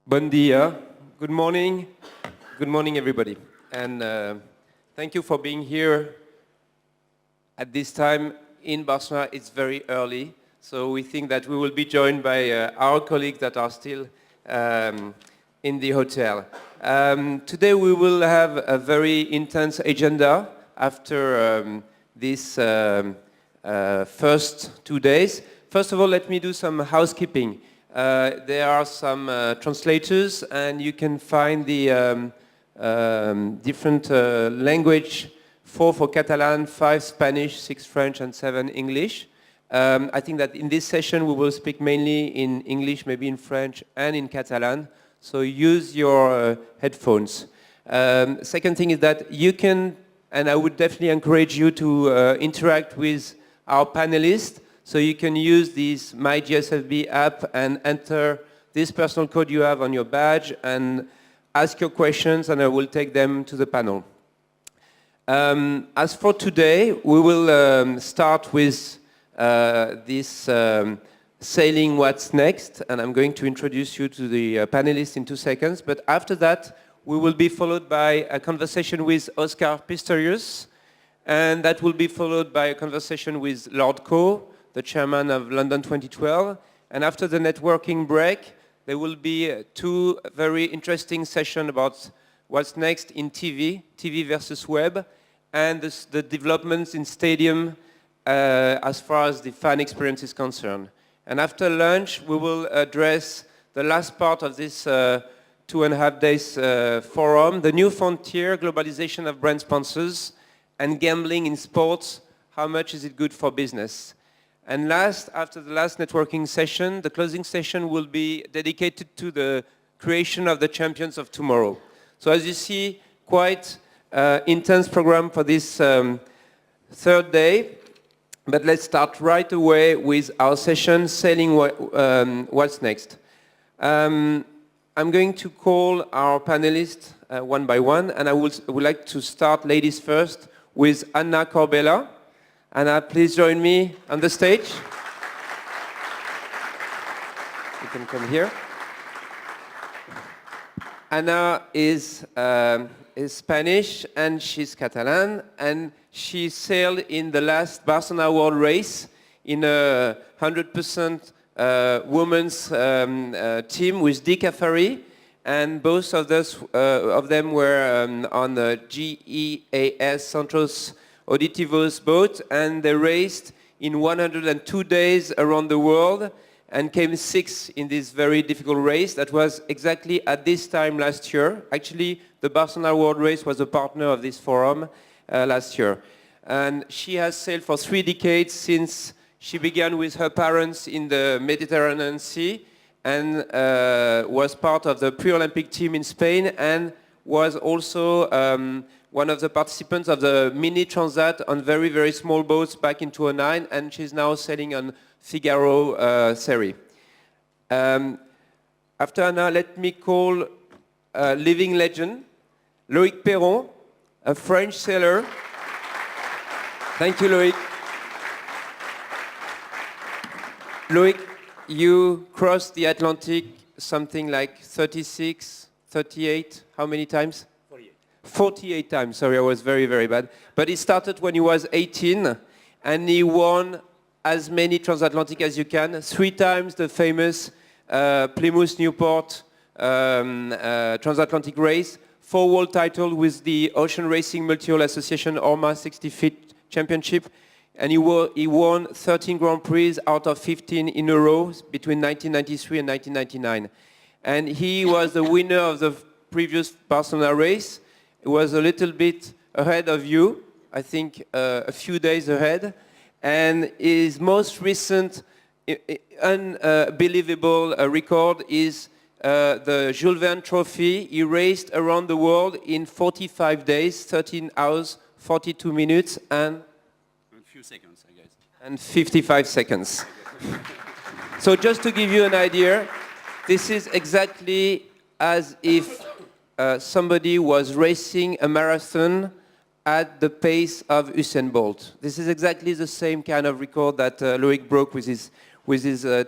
Bon dia. Good morning. Good morning, everybody. And thank you for being here at this time in Barcelona. It's very early, so we think that we will be joined by our colleagues that are still in the hotel. Today we will have a very intense agenda after these first 2 days. First of all, let me do some housekeeping. There are some translators, and you can find the different language, 4 for Catalan, 5 Spanish, 6 French, and 7 English. I think that in this session we will speak mainly in English, maybe in French, and in Catalan. So use your headphones. Second thing is that you can, and I would definitely encourage you to interact with our panelists. So you can use this My GSFB app and enter this personal code you have on your badge and ask your questions, and I will take them to the panel. As for today, we will start with this sailing what's next, and I'm going to introduce you to the panelists in 2 seconds. But after that, we will be followed by a conversation with Oscar Pistorius, and that will be followed by a conversation with Lord Coe, the chairman of London 2012. And after the networking break, there will be 2 very interesting sessions about what's next in TV versus web, and the developments in stadium as far as the fan experience is concerned. And after lunch, we will address the last part of this 2.5 days forum, the new frontier, globalization of brand sponsors, and gambling in sports, how much is it good for business? And last, after the last networking session, the closing session will be dedicated to the creation of the champions of tomorrow. So as you see, quite intense program for this third day. But let's start right away with our session, Sailing What's Next. I'm going to call our panelists one by one, and I would like to start, ladies first, with Anna Corbella. Anna, please join me on the stage. You can come here. Anna is Spanish and she's Catalan, and she sailed in the last Barcelona World Race in a 100% women's team with Dick Afari, and both of them were on the GEAS Santos Auditivos boat, and they raced in 102 days around the world and came 6th in this very difficult race. That was exactly at this time last year. Actually, the Barcelona World Race was a partner of this forum last year. And she has sailed for 3 decades since she began with her parents in the Mediterranean Sea, and was part of the pre-Olympic team in Spain, and was also one of the participants of the mini transat on very, very small boats back in 2009, and she's now sailing on Figaro Seri. After Anna, let me call a living legend, LoïckPeyron, a French sailor. Thank you, Loïc. Loïc, you crossed the Atlantic something like 36, 38, how many times? 48 times, sorry, I was very, very bad. But he started when he was 18, and he won as many transatlantic as you can. 3 times the famous Plymouth-Newport transatlantic race, 4 world titles with the Ocean Racing Multi-Hull Association ORMA 60 feet championship, and he won 13 Grand Prix out of 15 in a row between 1993 and 1999. And he was the winner of the previous Barcelona race. It was a little bit ahead of you, I think a few days ahead. And his most recent unbelievable record is the Jules Verne Trophy. He raced around the world in 45 days, 13 hours, 42 minutes, and a few seconds, I guess. And 55 seconds. So just to give you an idea, this is exactly as if somebody was racing a marathon at the pace of Usain Bolt. This is exactly the same kind of record that Loïc broke with his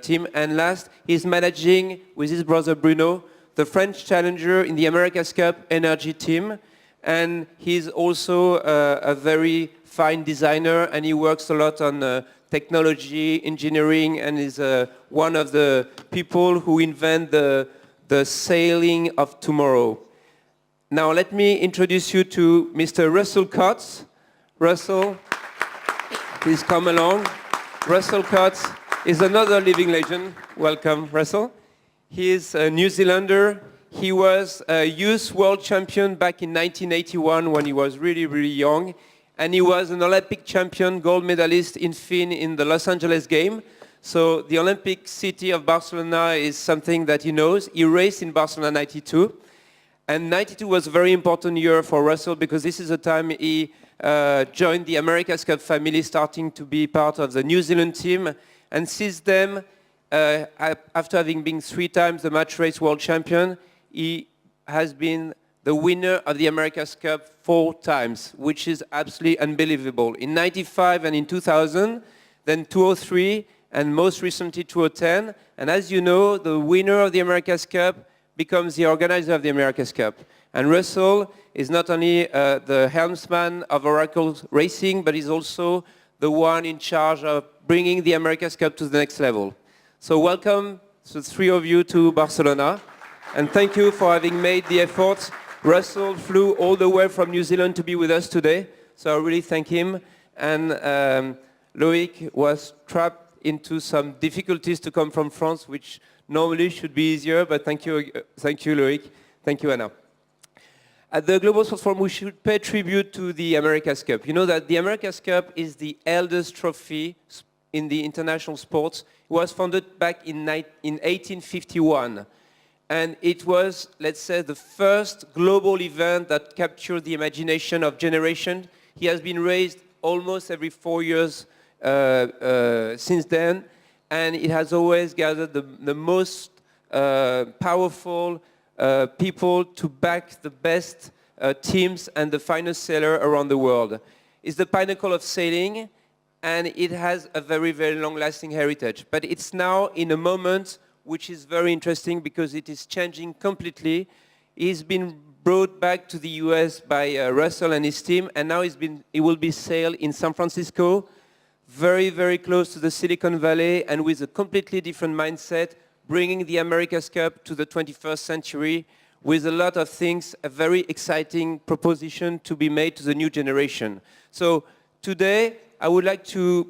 team. And last, he's managing with his brother Bruno the French challenger in the America's Cup energy team. And he's also a very fine designer, and he works a lot on technology, engineering, and is one of the people who invent the sailing of tomorrow. Now let me introduce you to Mr. Russell Coutts. Russell, please come along. Russell Coutts is another living legend. Welcome, Russell. He is a New Zealander. He was a youth world champion back in 1981 when he was really, really young. And he was an Olympic champion, gold medalist in Finn in the Los Angeles game. So the Olympic city of Barcelona is something that he knows. He raced in Barcelona 92. And 92 was a very important year for Russell because this is the time he joined the America's Cup family, starting to be part of the New Zealand team. And since then, after having been 3 times the match race world champion, he has been the winner of the America's Cup 4 times, which is absolutely unbelievable. In 95 and in 2000, then 2003, and most recently 2010. And as you know, the winner of the America's Cup becomes the organizer of the America's Cup. And Russell is not only the helmsman of Oracle Racing, but he's also the one in charge of bringing the America's Cup to the next level. So welcome, the 3 of you, to Barcelona. And thank you for having made the effort. Russell flew all the way from New Zealand to be with us today, so I really thank him. And Loïc was trapped into some difficulties to come from France, which normally should be easier, but thank you Loïc. Thank you, Anna. At the Global Sports Forum, we should pay tribute to the America's Cup. You know that the America's Cup is the eldest trophy in the international sports. It was founded back in 1851. And it was, let's say, the first global event that captured the imagination of generations. He has been raised almost every 4 years since then, and it has always gathered the most powerful people to back the best teams and the finest sailor around the world. It's the pinnacle of sailing, and it has a very, very long-lasting heritage. But it's now in a moment which is very interesting because it is changing completely. He's been brought back to the US by Russell and his team, and now he will be sailed in San Francisco, very, very close to the Silicon Valley, and with a completely different mindset, bringing the America's Cup to the 21st century with a lot of things, a very exciting proposition to be made to the new generation. So today, I would like to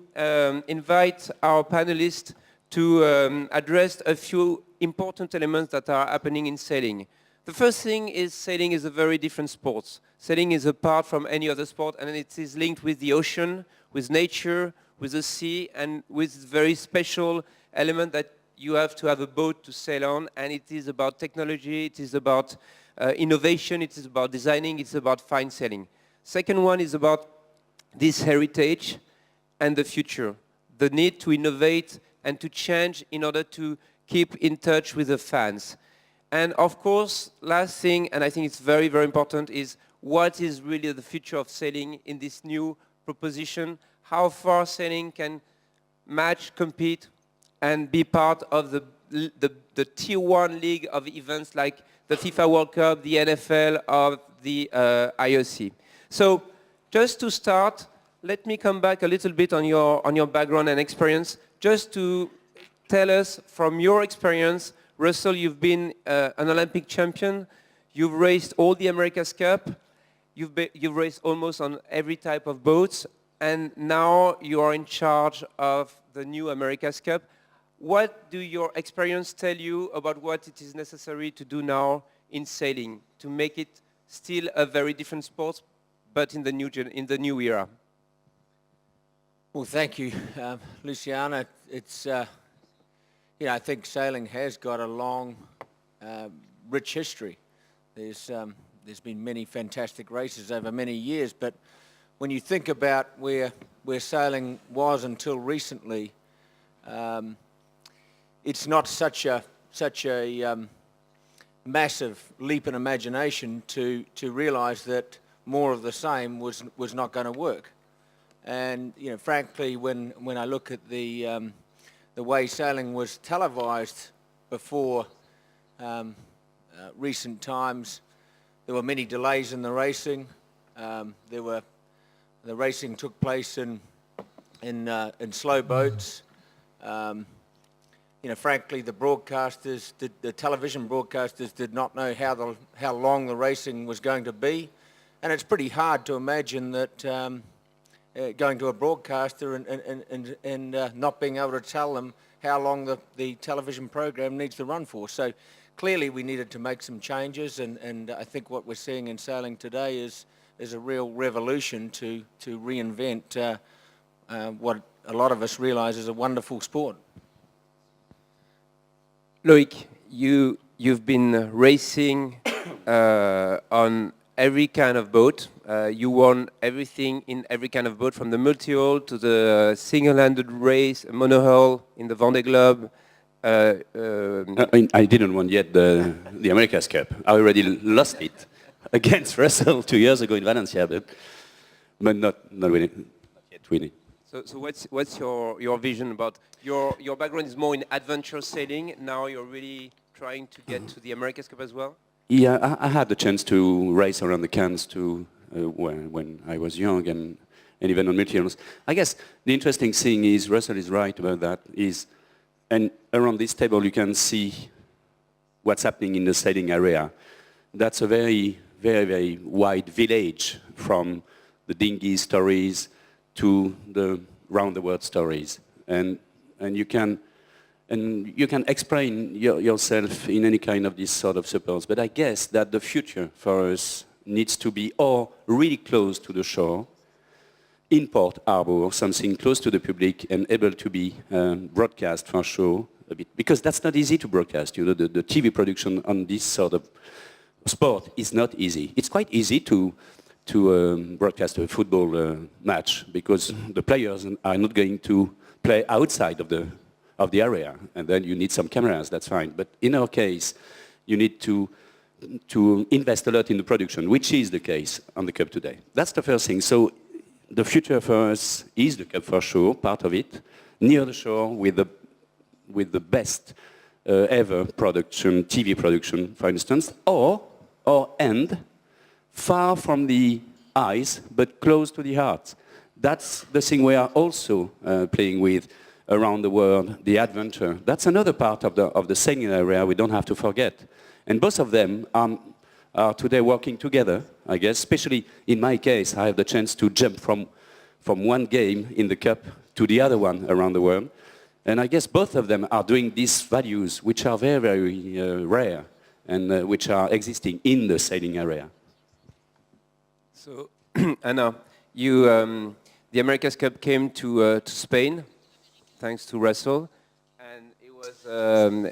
invite our panelists to address a few important elements that are happening in sailing. The first thing is sailing is a very different sport. Sailing is apart from any other sport, and it is linked with the ocean, with nature, with the sea, and with very special element that you have to have a boat to sail on, and it is about technology, it is about innovation, it is about designing, it's about fine sailing. Second one is about this heritage and the future, the need to innovate and to change in order to keep in touch with the fans. And of course, last thing, and I think it's very, very important, is what is really the future of sailing in this new proposition, how far sailing can match, compete, and be part of the Tier 1 league of events like the FIFA World Cup, the NFL, or the IOC. So just to start, let me come back a little bit on your background and experience, just to tell us from your experience. Russell, you've been an Olympic champion. You've raced all the America's Cup. You've raced almost on every type of boats. And now you are in charge of the new America's Cup. What do your experience tell you about what it is necessary to do now in sailing to make it still a very different sport, but in the new era? Well, thank you, Luciana. It's, I think sailing has got a long, rich history. There's been many fantastic races over many years, but when you think about where sailing was until recently, it's not such a massive leap in imagination to realise that more of the same was not going to work. And frankly, when I look at the way sailing was televised before recent times, there were many delays in the racing. The racing took place in slow boats. Frankly, the broadcasters, the television broadcasters, did not know how long the racing was going to be, and it's pretty hard to imagine that going to a broadcaster and not being able to tell them how long the television program needs to run for. So clearly we needed to make some changes, and I think what we're seeing in sailing today is a real revolution to reinvent what a lot of us realize is a wonderful sport. Loïc, you've been racing on every kind of boat. You won everything in every kind of boat, from the multi-hull to the single-handed race, monohull in the Vendée Globe. I didn't win yet the America's Cup. I already lost it against Russell 2 years ago in Valencia, but not winning, not yet winning. So what's your vision about your background is more in adventure sailing. Now you're really trying to get to the America's Cup as well? Yeah, I had the chance to race around the cans when I was young and even on multi-hulls. I guess the interesting thing is, Russell is right about that, and around this table you can see what's happening in the sailing area. That's a very, very, very wide village, from the dinghy stories to the round-the-world stories. And you can explain yourself in any kind of this sort of supports. But I guess that the future for us needs to be or really close to the shore, in Port Harbour, something close to the public and able to be broadcast for sure a bit. Because that's not easy to broadcast. You know, the TV production on this sort of sport is not easy. It's quite easy to broadcast a football match, because the players are not going to play outside of the area, and then you need some cameras, that's fine. But in our case, you need to invest a lot in the production, which is the case on the Cup today. That's the first thing. So the future for us is the Cup for sure, part of it, near the shore with the best ever production, TV production, for instance, and far from the eyes, but close to the heart. That's the thing we are also playing with around the world, the adventure. That's another part of the sailing area we don't have to forget. And both of them are today working together, I guess. Especially in my case, I have the chance to jump from one game in the Cup to the other one around the world. And I guess both of them are doing these values, which are very, very rare, and which are existing in the sailing area. So, Anna, the America's Cup came to Spain, thanks to Russell, and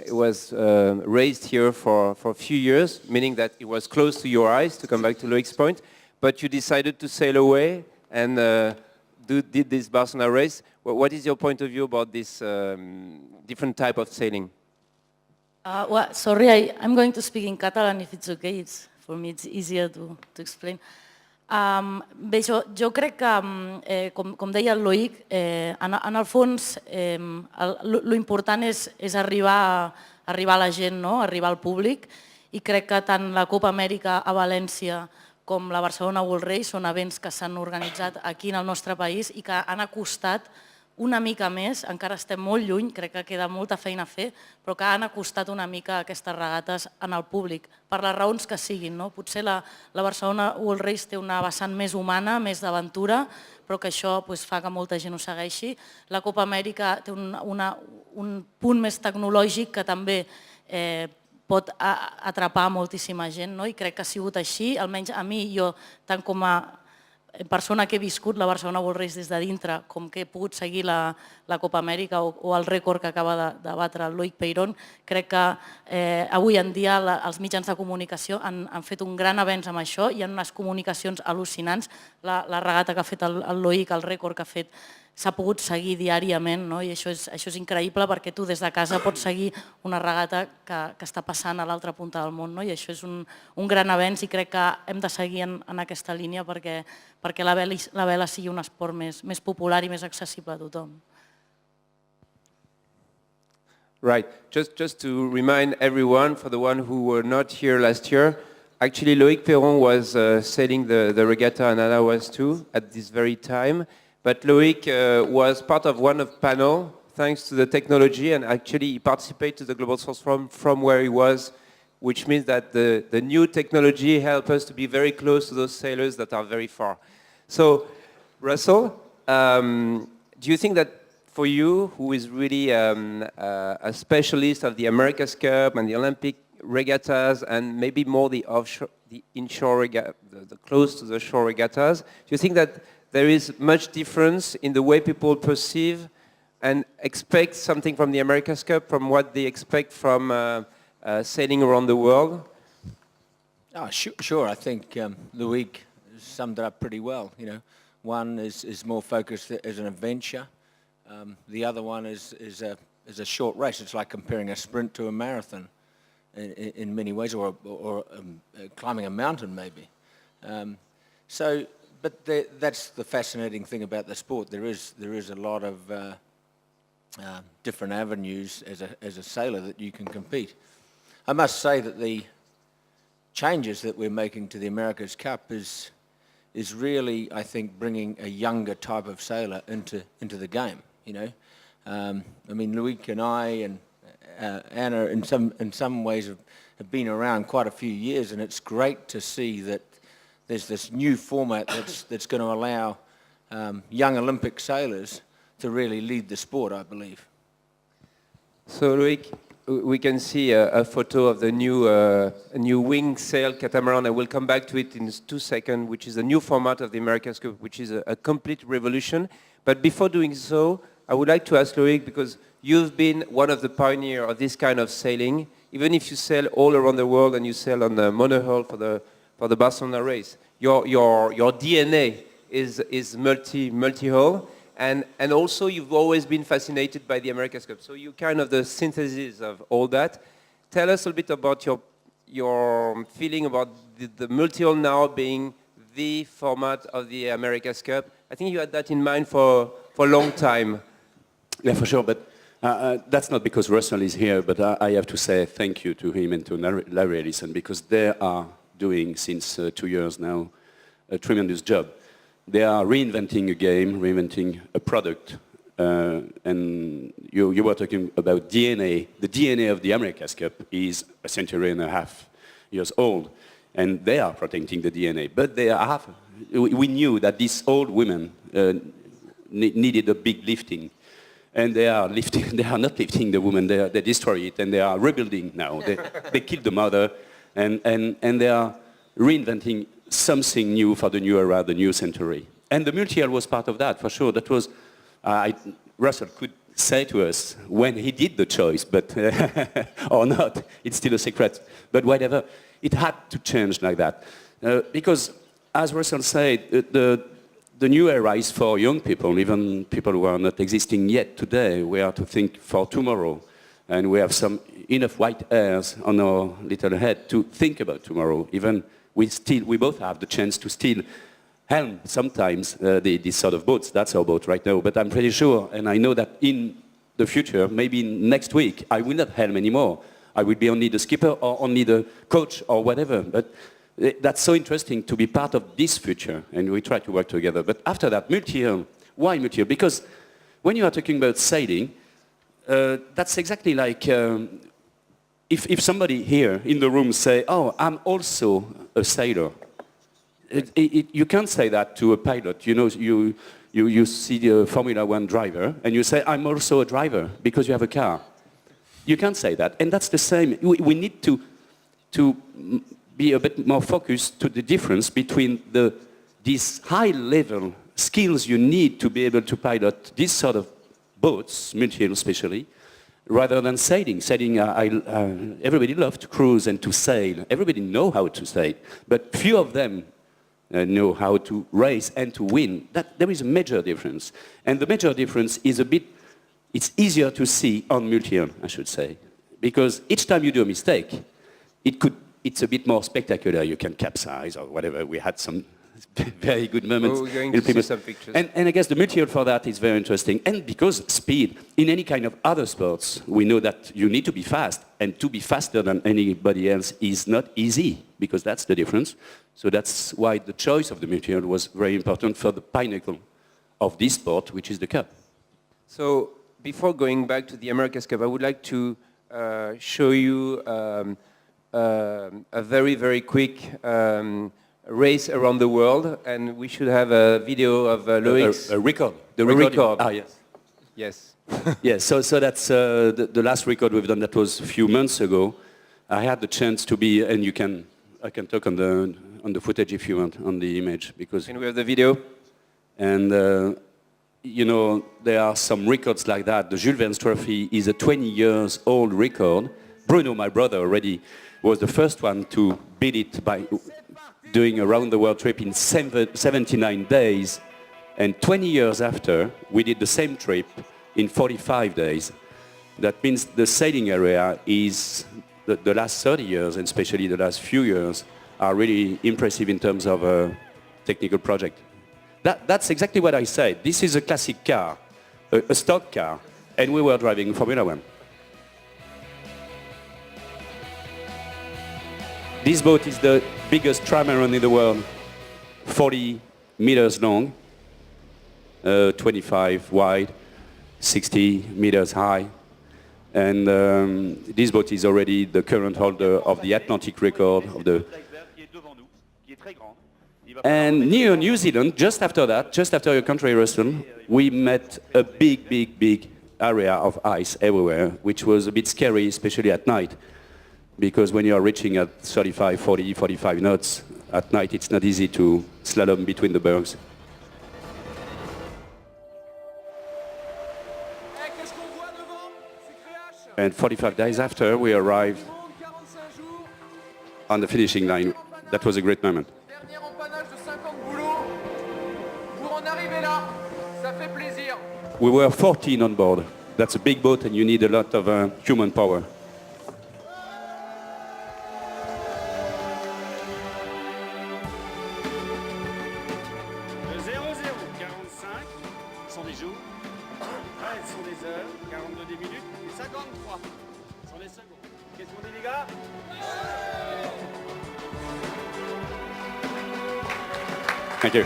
it was raised here for a few years, meaning that it was close to your eyes, to come back to Loïc's point, but you decided to sail away and did this Barcelona race. What is your point of view about this different type of sailing? Well, sorry, I'm going to speak in Catalan if it's okay. For me it's easier to explain. Bé, jo crec que, com deia el Loïc, en el fons l'important és arribar a la gent, no? Arribar al públic, i crec que tant la Copa Amèrica a València com la Barcelona World Race són events que s'han organitzat aquí en el nostre país i que han acostat una mica més, encara estem molt lluny, crec que queda molta feina a fer, però que han acostat una mica aquestes regates en el públic, per les raons que siguin. Potser la Barcelona World Race té una vessant més humana, més d'aventura, però que això fa que molta gent ho segueixi. La Copa Amèrica té un punt més tecnològic que també pot atrapar moltíssima gent, i crec que ha sigut així, almenys a mi, jo, tant com a persona que he viscut la Barcelona World Race des de dintre, com que he pogut seguir la Copa Amèrica o el rècord que acaba de batre el LoïckPeyron, crec que avui en dia els mitjans de comunicació han fet un gran avenç amb això, hi ha unes comunicacions al·lucinants, la regata que ha fet el Loïc, el rècord que ha fet, s'ha pogut seguir diàriament, i això és increïble perquè tu des de casa pots seguir una regata que està passant a l'altra punta del món, i això és un gran avenç i crec que hem de seguir en aquesta línia perquè la vela sigui un esport més popular i més accessible a tothom. Right. Just to remind everyone, for the one who were not here last year, actually LoïckPeyron was sailing the regatta, and Anna was too at this very time. But Loïc was part of one of panel thanks to the technology, and actually he participated to the Global Sports Forum from where he was, which means that the new technology helped us to be very close to those sailors that are very far. So, Russell, do you think that for you, who is really a specialist of the America's Cup and the Olympic regattas and maybe more the offshore, the inshore regatta, the close to the shore regattas, do you think that there is much difference in the way people perceive and expect something from the America's Cup from what they expect from sailing around the world? Oh, sure. I think Loïc summed it up pretty well. You know, one is more focused as an adventure. The other one is a short race. It's like comparing a sprint to a marathon in many ways, or climbing a mountain maybe. But that's the fascinating thing about the sport. There is a lot of different avenues as a sailor that you can compete. I must say that the changes that we're making to the America's Cup is really, I think, bringing a younger type of sailor into the game. You know, I mean, Loïc and I and Anna, in some ways, have been around quite a few years, and it's great to see that there's this new format that's going to allow young Olympic sailors to really lead the sport, I believe. So, Loïc, we can see a photo of the new wing sail catamaran. I will come back to it in 2 seconds, which is a new format of the America's Cup, which is a complete revolution. But before doing so, I would like to ask Loïc, because you've been one of the pioneers of this kind of sailing, even if you sail all around the world and you sail on the monohull for the Barcelona race. Your DNA is multi-hull, and also you've always been fascinated by the America's Cup. So you're kind of the synthesis of all that. Tell us a bit about your feeling about the multi-hull now being the format of the America's Cup. I think you had that in mind for a long time. Yeah, for sure, but that's not because Russell is here, but I have to say thank you to him and to Larry Ellison, because they are doing, since 2 years now, a tremendous job. They are reinventing a game, reinventing a product, and you were talking about DNA. The DNA of the America's Cup is a century and a half years old, and they are protecting the DNA. But we knew that these old women needed a big lifting. And they are not lifting the woman, they destroy it, and they are rebuilding now. They killed the mother, and they are reinventing something new for the new era, the new century. And the multi-hull was part of that, for sure. That was, Russell could say to us when he did the choice, but or not, it's still a secret. But whatever, it had to change like that. Because, as Russell said, the new era is for young people, even people who are not existing yet today. We are to think for tomorrow. And we have some enough white hairs on our little head to think about tomorrow. Even we both have the chance to still helm sometimes these sort of boats. That's our boat right now. But I'm pretty sure, and I know that in the future, maybe next week, I will not helm anymore. I will be only the skipper or only the coach or whatever. But that's so interesting to be part of this future, and we try to work together. But after that, multi-hull. Why multi-hull? Because when you are talking about sailing, that's exactly like if somebody here in the room say, "Oh, I'm also a sailor." You can't say that to a pilot. You know, you see the Formula One driver, and you say, "I'm also a driver," because you have a car. You can't say that, and that's the same. We need to be a bit more focused to the difference between these high-level skills you need to be able to pilot this sort of boats, multi-hull especially, rather than sailing. Sailing, everybody loves to cruise and to sail. Everybody knows how to sail, but few of them know how to race and to win. There is a major difference. And the major difference is it's easier to see on multi-hull, I should say, because each time you do a mistake, it's a bit more spectacular. You can capsize or whatever. We had some very good moments. We're going to see some pictures. And I guess the material for that is very interesting. And because speed, in any kind of other sports, we know that you need to be fast. And to be faster than anybody else is not easy, because that's the difference. So that's why the choice of the material was very important for the pinnacle of this sport, which is the cup. So before going back to the America's Cup, I would like to show you a very, very quick race around the world, and we should have a video of Loïc's... A record. The record. Ah, yes. Yes. Yes, so that's the last record we've done. That was a few months ago. I had the chance to be, and I can talk on the footage if you want, on the image, because... Can we have the video? And, you know, there are some records like that. The Jules Verne Trophy is a 20 years old record. Bruno, my brother, already was the first one to beat it by doing a round-the-world trip in 79 days. And 20 years after, we did the same trip in 45 days. That means the sailing area is, the last 30 years, and especially the last few years, are really impressive in terms of a technical project. That's exactly what I said. This is a classic car, a stock car, and we were driving Formula One. This boat is the biggest trimaran in the world, 40 meters long, 25 wide, 60 meters high. And this boat is already the current holder of the Atlantic record of the... And near New Zealand, just after that, just after your country, Russell, we met a big area of ice everywhere, which was a bit scary, especially at night, because when you are reaching at 35, 40, 45 knots at night, it's not easy to slalom between the bergs. And 45 days after, we arrived on the finishing line. That was a great moment. We were 14 on board. That's a big boat and you need a lot of human power. Thank you.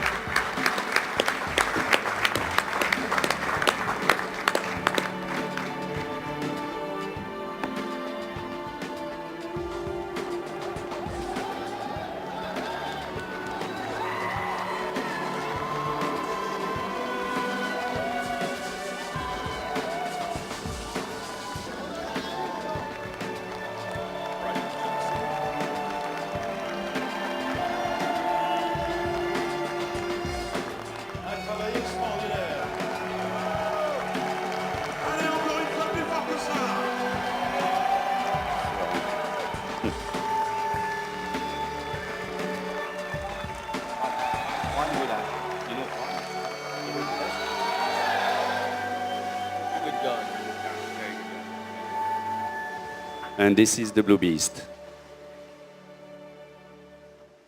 And this is the Blue Beast.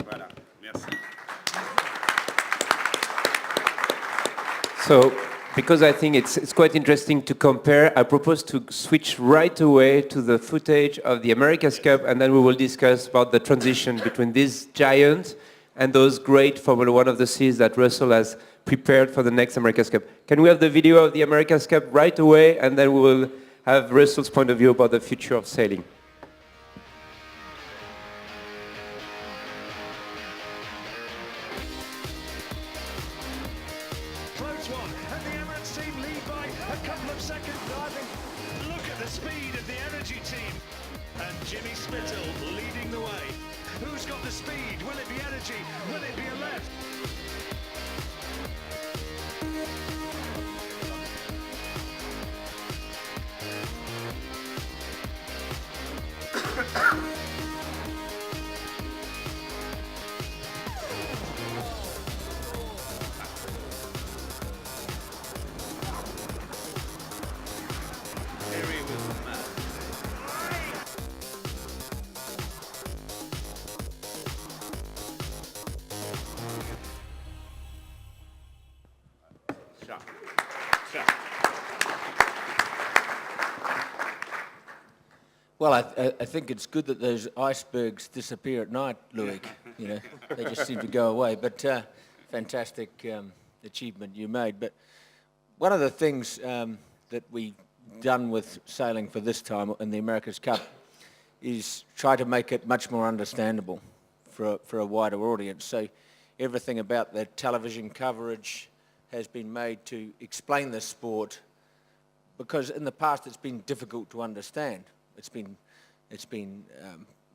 Voilà, merci. So, because I think it's quite interesting to compare, I propose to switch right away to the footage of the America's Cup, and then we will discuss about the transition between this giant and those great Formula One of the seas that Russell has prepared for the next America's Cup. Can we have the video of the America's Cup right away, and then we will have Russell's point of view about the future of sailing. Close one, and the Emirates team lead by a couple of seconds. I think, look at the speed of the Energy team. And Jimmy Spittle leading the way. Who's got the speed? Will it be Energy? Will it be a left? Well, I think it's good that those icebergs disappear at night, Loïc. You know, they just seem to go away. But fantastic achievement you made. But one of the things that we've done with sailing for this time in the America's Cup is try to make it much more understandable for a wider audience. So everything about the television coverage has been made to explain the sport, because in the past it's been difficult to understand. It's been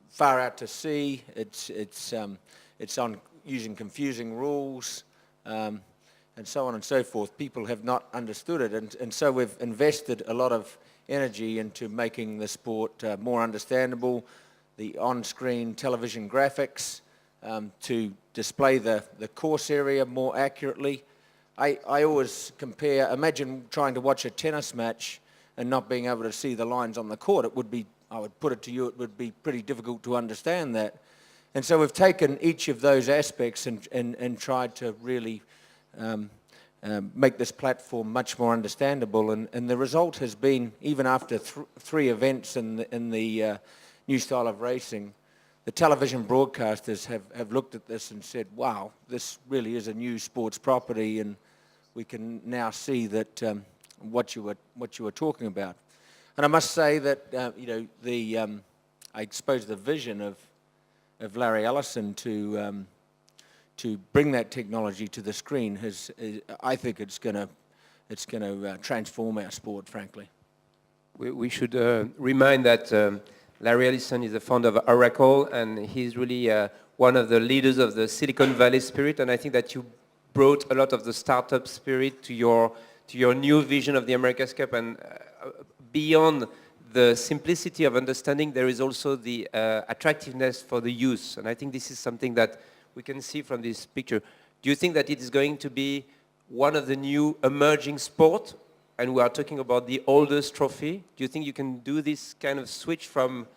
far out to sea. It's on using confusing rules, and so on and so forth. People have not understood it, and so we've invested a lot of energy into making the sport more understandable. The on-screen television graphics to display the course area more accurately. I always compare. Imagine trying to watch a tennis match and not being able to see the lines on the court. It would be, I would put it to you, it would be pretty difficult to understand that. And so we've taken each of those aspects and tried to really make this platform much more understandable. And the result has been, even after three events in the new style of racing, the television broadcasters have looked at this and said, wow, this really is a new sports property, and we can now see that what you were talking about. And I must say that I suppose the vision of Larry Ellison to bring that technology to the screen I think it's going to transform our sport, frankly. We should remind that Larry Ellison is the founder of Oracle, and he's really one of the leaders of the Silicon Valley spirit, and I think that you brought a lot of the startup spirit to your new vision of the America's Cup, and beyond the simplicity of understanding, there is also the attractiveness for the youth, and I think this is something that we can see from this picture. Do you think that it is going to be one of the new emerging sports? And we are talking about the oldest trophy. Do you think you can do this kind of switch from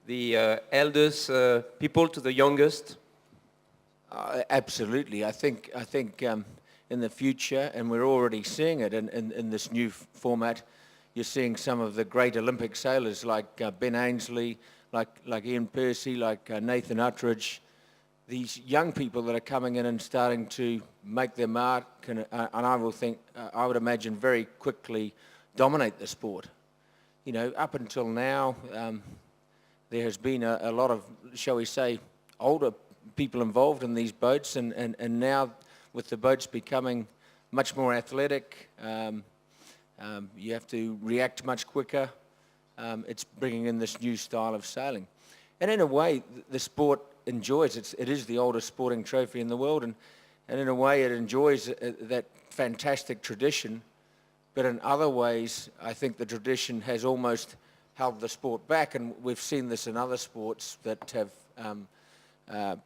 the eldest people to the youngest? Absolutely. I think in the future, and we're already seeing it in this new format, you're seeing some of the great Olympic sailors like Ben Ainslie, like Ian Percy, like Nathan Uttridge, these young people that are coming in and starting to make their mark, and I would imagine very quickly dominate the sport. You know, up until now, there has been a lot of, shall we say, older people involved in these boats, and now with the boats becoming much more athletic, you have to react much quicker. It's bringing in this new style of sailing. And in a way, the sport enjoys it. It is the oldest sporting trophy in the world, and in a way it enjoys that fantastic tradition, but in other ways I think the tradition has almost held the sport back, and we've seen this in other sports that have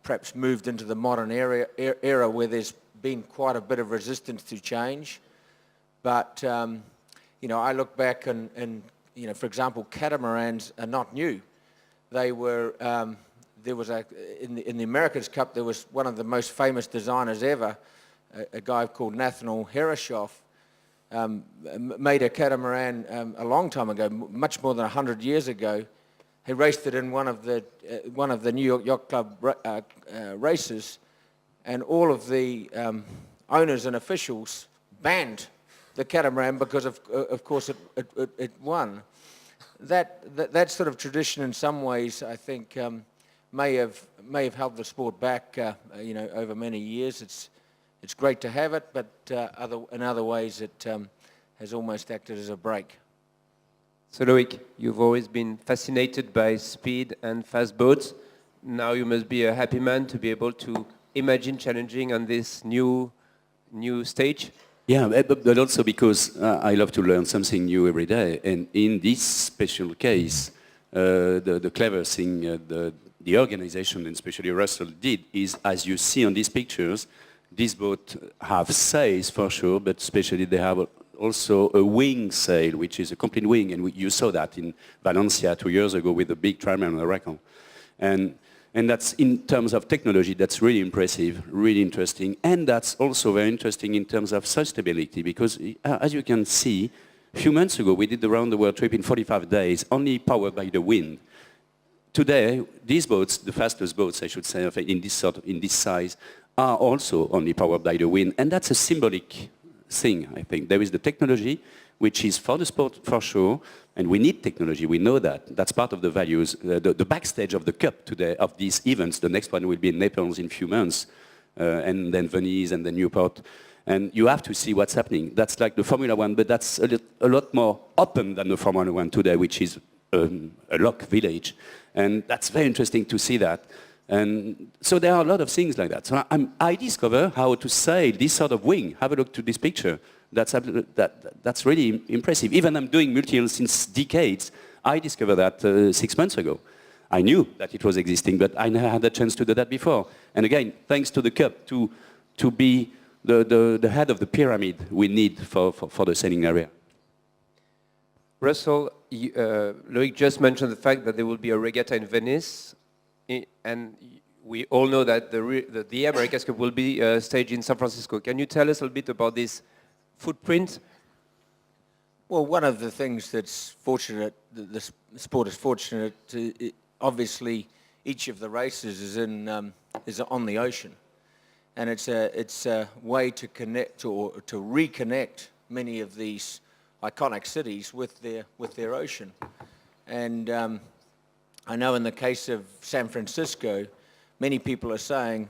perhaps moved into the modern era where there's been quite a bit of resistance to change. But I look back and for example, catamarans are not new. They were there was in the America's Cup, there was one of the most famous designers ever, a guy called Nathaniel Herreshoff, made a catamaran a long time ago, much more than 100 years ago. He raced it in one of the New York Yacht Club races, and all of the owners and officials banned the catamaran because of course it won. That sort of tradition, in some ways, I think may have held the sport back, over many years. It's great to have it, but in other ways, it has almost acted as a brake. So Loïc, you've always been fascinated by speed and fast boats. Now you must be a happy man to be able to imagine challenging on this new stage. Yeah, but also because I love to learn something new every day, and in this special case, the clever thing the organization, and especially Russell, did is, as you see on these pictures, these boats have sails for sure, but especially they have also a wing sail, which is a complete wing, and you saw that in Valencia 2 years ago with the big trimaran Oracle. And And that's, in terms of technology, that's really impressive, really interesting. And that's also very interesting in terms of sustainability, because as you can see, a few months ago, we did the round-the-world trip in 45 days, only powered by the wind. Today, these boats, the fastest boats, I should say, in this size, are also only powered by the wind. And that's a symbolic thing, I think. There is the technology, which is for the sport, for sure, and we need technology, we know that. That's part of the values. The backstage of the Cup today, of these events, the next one will be in Naples in a few months, and then Venice, and then Newport. And you have to see what's happening. That's like the Formula One, but that's a lot more open than the Formula One today, which is a lock village. And that's very interesting to see that. And so there are a lot of things like that. So I discover how to sail this sort of wing. Have a look to this picture. That's really impressive. Even I'm doing multi-hull since decades. I discovered that 6 months ago. I knew that it was existing, but I never had the chance to do that before. And again, thanks to the Cup, to be the head of the pyramid we need for the sailing area. Russell, Loïc just mentioned the fact that there will be a regatta in Venice, and we all know that the America's Cup will be staged in San Francisco. Can you tell us a little bit about this footprint? Well, one of the things that's fortunate, the sport is fortunate, obviously each of the races is on the ocean. And it's a way to connect or to reconnect many of these iconic cities with their ocean. And I know in the case of San Francisco, many people are saying,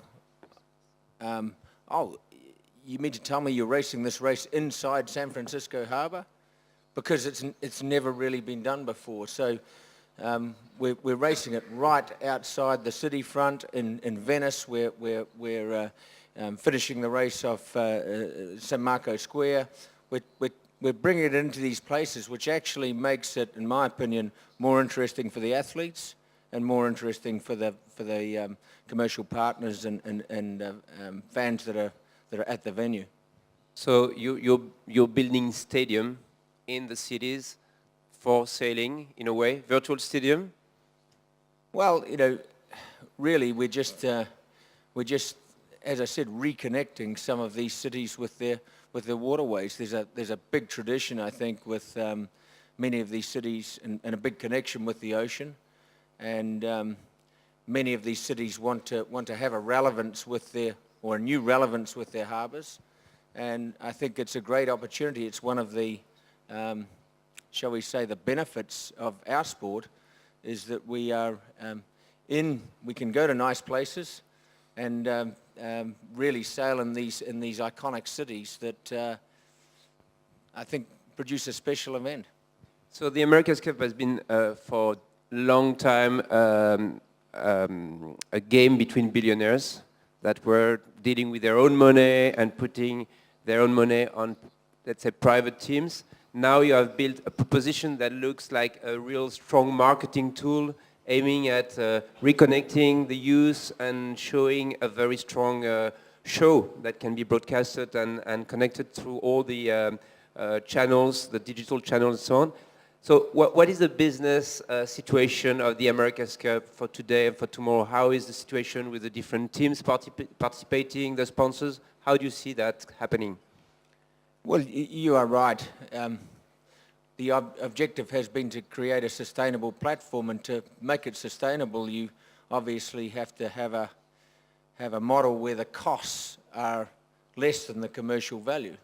oh, you mean to tell me you're racing this race inside San Francisco Harbor? Because it's never really been done before. So we're racing it right outside the city front in Venice. We're finishing the race off San Marco Square. We're bringing it into these places, which actually makes it, in my opinion, more interesting for the athletes and more interesting for the commercial partners and fans that are at the venue. So you're building stadium in the cities for sailing, in a way, virtual stadium? Well, really we're just, as I said, reconnecting some of these cities with their waterways. There's a big tradition, I think, with many of these cities and a big connection with the ocean. And many of these cities want to have a relevance with or a new relevance with their harbours. And I think it's a great opportunity. It's one of the, shall we say, the benefits of our sport is that we are we can go to nice places and really sail in these iconic cities that I think produce a special event. So the America's Cup has been for a long time a game between billionaires that were dealing with their own money and putting their own money on, let's say, private teams. Now you have built a proposition that looks like a real strong marketing tool aiming at reconnecting the youth and showing a very strong show that can be broadcasted and connected through all the channels, the digital channels and so on. So what is the business situation of the America's Cup for today and for tomorrow? How is the situation with the different teams participating, the sponsors? How do you see that happening? Well, you are right. The objective has been to create a sustainable platform, and to make it sustainable, you obviously have to have a model where the costs are less than the commercial value.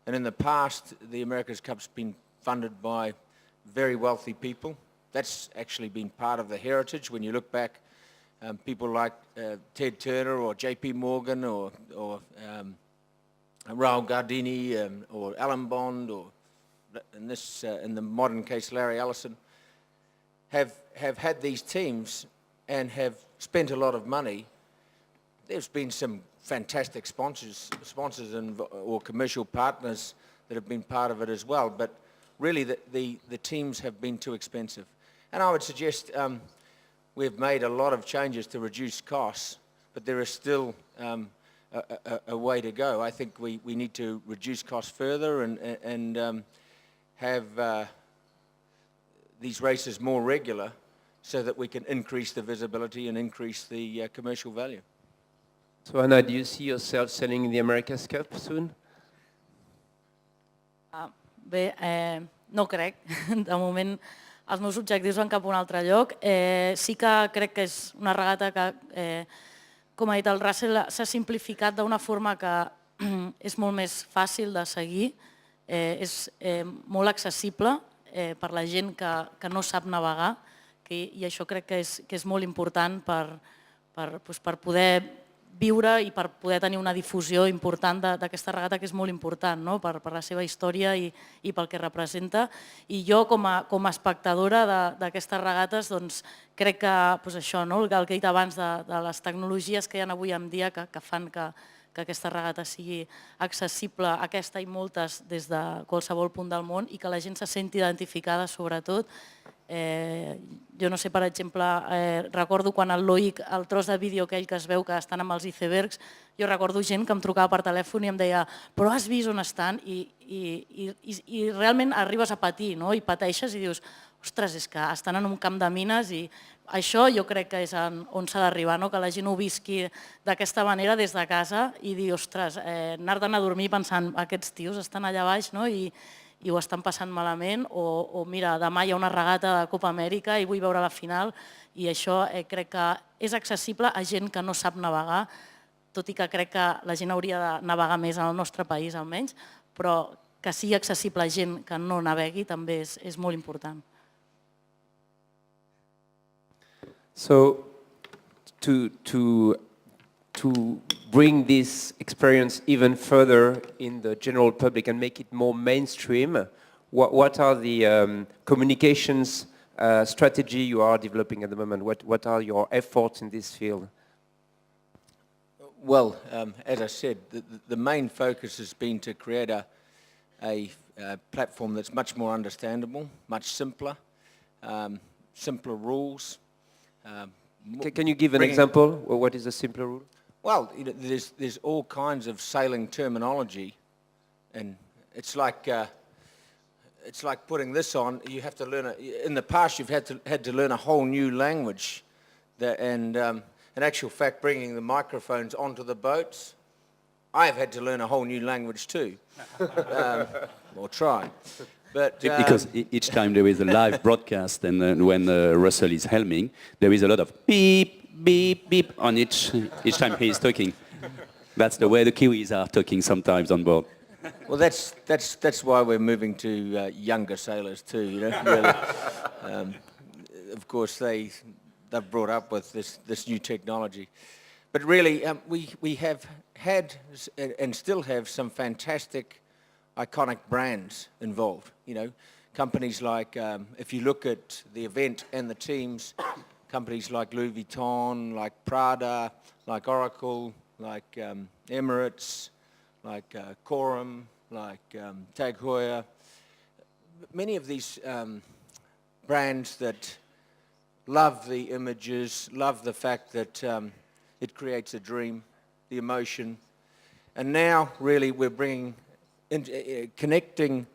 And in the past, the America's Cup's been funded by very wealthy people. That's actually been part of the heritage. When you look back, people like Ted Turner or J.P. Morgan or Raul Gardini or Alan Bond, or in the modern case Larry Ellison, have had these teams and have spent a lot of money. There's been some fantastic sponsors or commercial partners that have been part of it as well, but really the teams have been too expensive. And I would suggest we've made a lot of changes to reduce costs, but there is still a way to go. I think we need to reduce costs further and have these races more regular so that we can increase the visibility and increase the commercial value. So Anna, do you see yourself selling in the America's Cup soon? Bé, no crec. De moment els meus objectius van cap a un altre lloc. Sí que crec que és una regata que, com ha dit el Russell, s'ha simplificat d'una forma que és molt més fàcil de seguir, és molt accessible per la gent que no sap navegar, i això crec que és molt important per poder viure i per poder tenir una difusió important d'aquesta regata, que és molt important, no? Per la seva història i pel que representa. I jo, com a espectadora d'aquestes regates, doncs, crec que això, el que he dit abans de les tecnologies que hi ha avui en dia que fan que aquesta regata sigui accessible, aquesta i moltes, des de qualsevol punt del món, i que la gent se senti identificada, sobretot. Jo no sé, per exemple, recordo quan el Loïc, el tros de vídeo aquell que es veu que estan amb els icebergs, jo recordo gent que em trucava per telèfon i em deia però has vist on estan? I realment arribes a patir, no? I pateixes i dius, ostres, és que estan en un camp de mines, i això jo crec que és on s'ha d'arribar, que la gent ho visqui d'aquesta manera des de casa i dir, ostres, anar-te'n a dormir pensant aquests tios estan allà baix i ho estan passant malament, o mira, demà hi ha una regata de Copa Amèrica i vull veure la final, i això crec que és accessible a gent que no sap navegar, tot i que crec que la gent hauria de navegar més en el nostre país almenys, però que sigui accessible a gent que no navegui també és molt important. So, to bring this experience even further in the general public and make it more mainstream, what are the communications strategy you are developing at the moment? What are your efforts in this field? Well, as I said, the main focus has been to create a platform that's much more understandable, much simpler, simpler rules. Can you give an example? What is a simpler rule? Well, there's all kinds of sailing terminology, and it's like putting this on. You have to learn. In the past, you've had to learn a whole new language, and in actual fact, bringing the microphones onto the boats, I've had to learn a whole new language too, or try. But, because each time there is a live broadcast, and when Russell is helming, there is a lot of beep, beep, beep on each time he is talking. That's the way the Kiwis are talking sometimes on board. Well, that's why we're moving to younger sailors too. Really. Of course, they've brought up with this new technology, but really we have had and still have some fantastic, iconic brands involved. Companies like, if you look at the event and the teams, companies like Louis Vuitton, like Prada, like Oracle, like Emirates, like Coram, like Tag Heuer. Many of these brands that love the images, love the fact that it creates a dream, the emotion. And now, really, we're bringing, connected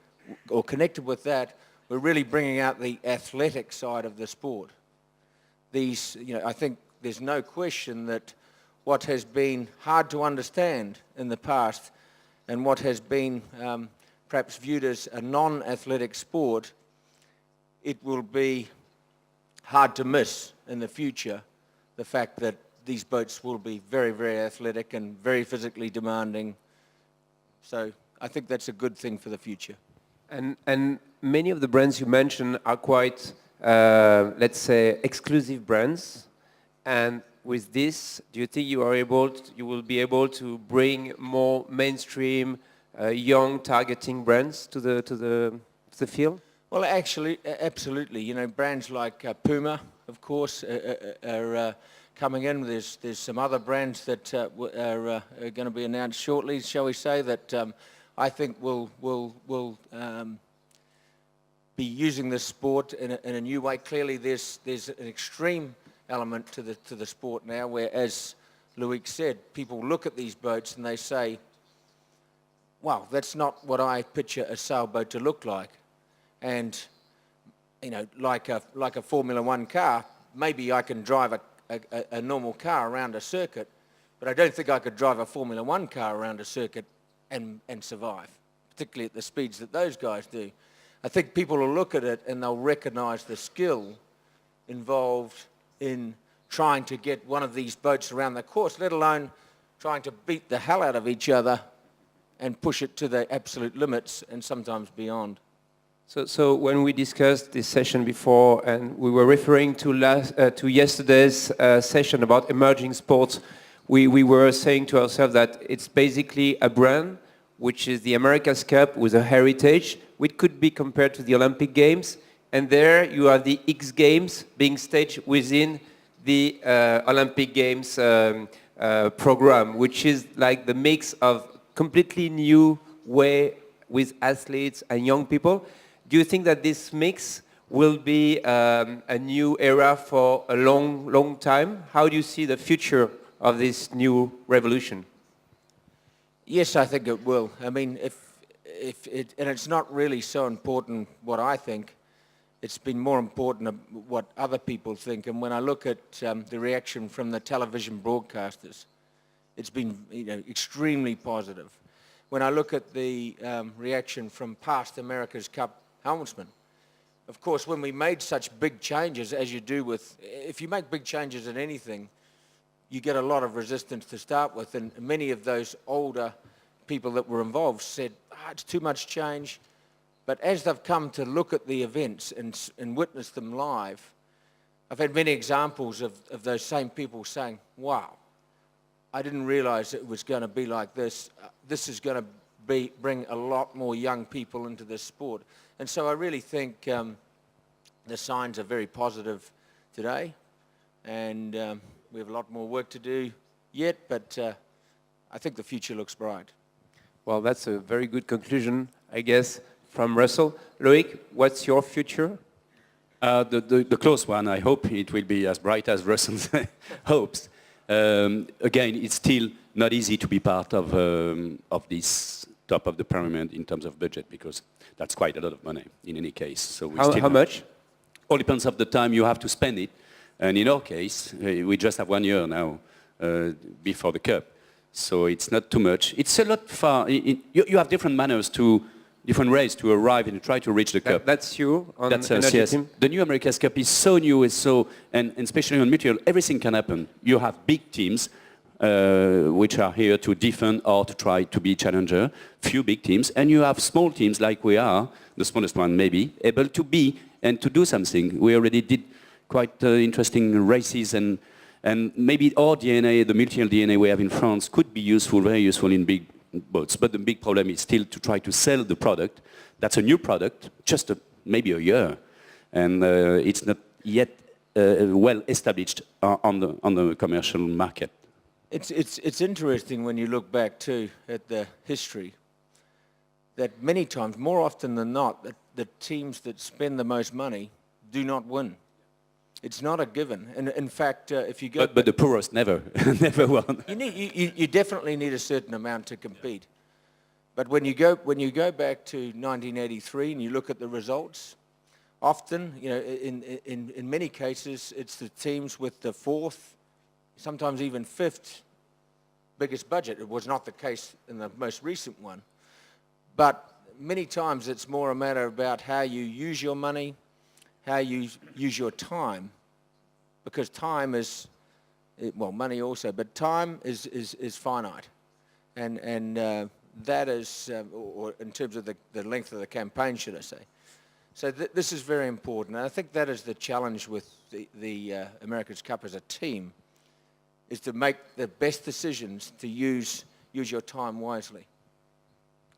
with that, we're really bringing out the athletic side of the sport. These, I think there's no question that what has been hard to understand in the past and what has been perhaps viewed as a non-athletic sport, it will be hard to miss in the future, the fact that these boats will be very, very athletic and very physically demanding. So I think that's a good thing for the future. And many of the brands you mentioned are quite, let's say, exclusive brands. And with this, do you think you will be able to bring more mainstream, young targeting brands to the field? Well, actually, absolutely. Brands like Puma, of course, are coming in. There's some other brands that are going to be announced shortly, shall we say, that I think will be using this sport in a new way. Clearly, there's an extreme element to the sport now, where, as Loïc said, people look at these boats and they say, wow, that's not what I picture a sailboat to look like. And like a Formula One car, maybe I can drive a normal car around a circuit, but I don't think I could drive a Formula One car around a circuit and survive, particularly at the speeds that those guys do. I think people will look at it and they'll recognise the skill involved in trying to get one of these boats around the course, let alone trying to beat the hell out of each other and push it to the absolute limits and sometimes beyond. So when we discussed this session before, and we were referring to yesterday's session about emerging sports, we were saying to ourselves that it's basically a brand, which is the America's Cup with a heritage, which could be compared to the Olympic Games. And there you have the X Games being staged within the Olympic Games program, which is like the mix of completely new way with athletes and young people. Do you think that this mix will be a new era for a long time? How do you see the future of this new revolution? Yes, I think it will. I mean, and it's not really so important what I think. It's been more important what other people think. And when I look at the reaction from the television broadcasters, it's been extremely positive. When I look at the reaction from past America's Cup helmetsmen, of course, when we made such big changes, as you do with, if you make big changes in anything, you get a lot of resistance to start with. And many of those older people that were involved said, it's too much change. But as they've come to look at the events and witness them live, I've had many examples of those same people saying, wow, I didn't realize it was going to be like this. This is going to bring a lot more young people into this sport. And so I really think the signs are very positive today. And we have a lot more work to do yet, but I think the future looks bright. Well, that's a very good conclusion, I guess, from Russell. Loïc, what's your future? The close one, I hope it will be as bright as Russell hopes. Again, it's still not easy to be part of this top of the pyramid in terms of budget, because that's quite a lot of money in any case. So how much? All depends on the time you have to spend it. And in our case, we just have 1 year now before the Cup. So it's not too much. It's a lot far. You have different different ways to arrive and try to reach the Cup. That's you on That's Energy yes. Team? The new America's Cup is so new, and especially on mutual, everything can happen. You have big teams which are here to defend or to try to be challenger, few big teams, and you have small teams like we are, the smallest one maybe, able to be and to do something. We already did quite interesting races, and maybe our DNA, the multiple DNA we have in France, could be useful, very useful in big boats. But the big problem is still to try to sell the product. That's a new product, just maybe a year, and it's not yet well established on the commercial market. It's interesting when you look back too at the history that many times, more often than not, that the teams that spend the most money do not win. It's not a given. And in fact, if you go... But the poorest never won. You definitely need a certain amount to compete. But when you go back to 1983 and you look at the results, often, in many cases, it's the teams with the fourth, sometimes even fifth biggest budget. It was not the case in the most recent one. But many times it's more a matter about how you use your money, how you use your time, because time is, well, money also, but time is finite, and that is, or in terms of the length of the campaign, should I say. So this is very important, and I think that is the challenge with the America's Cup as a team, is to make the best decisions to use your time wisely.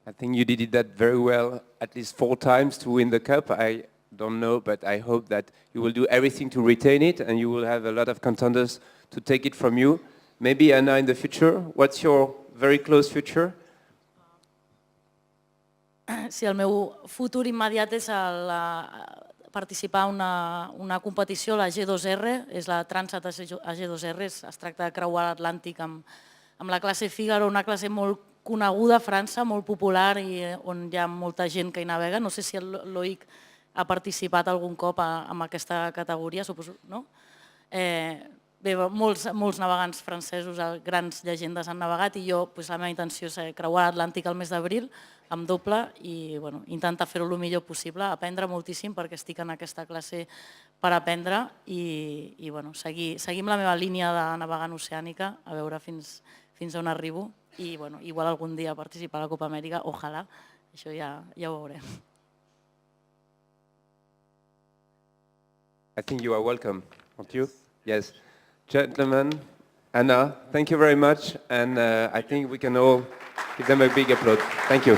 I think you did that very well, at least 4 times to win the Cup. I don't know, but I hope that you will do everything to retain it, and you will have a lot of contenders to take it from you. Maybe, Anna, in the future, what's your very close future? Sí, el meu futur immediat és participar en una competició, la G2R, és la Transat a G2R, es tracta de creuar l'Atlàntic amb la classe Figaro, una classe molt coneguda a França, molt popular i on hi ha molta gent que hi navega. No sé si el Loïc ha participat algun cop en aquesta categoria, suposo, no? Bé, molts navegants francesos, grans llegendes han navegat i jo, la meva intenció és creuar l'Atlàntic el mes d'abril amb doble i intentar fer-ho el millor possible, aprendre moltíssim perquè estic en aquesta classe per aprendre i seguir amb la meva línia de navegant oceànica, a veure fins on arribo i igual algun dia participar a la Copa Amèrica, ojalà, això ja ho veurem. I think you are welcome, aren't you? Yes. Gentlemen, Anna, thank you very much, and I think we can all give them a big applause. Thank you.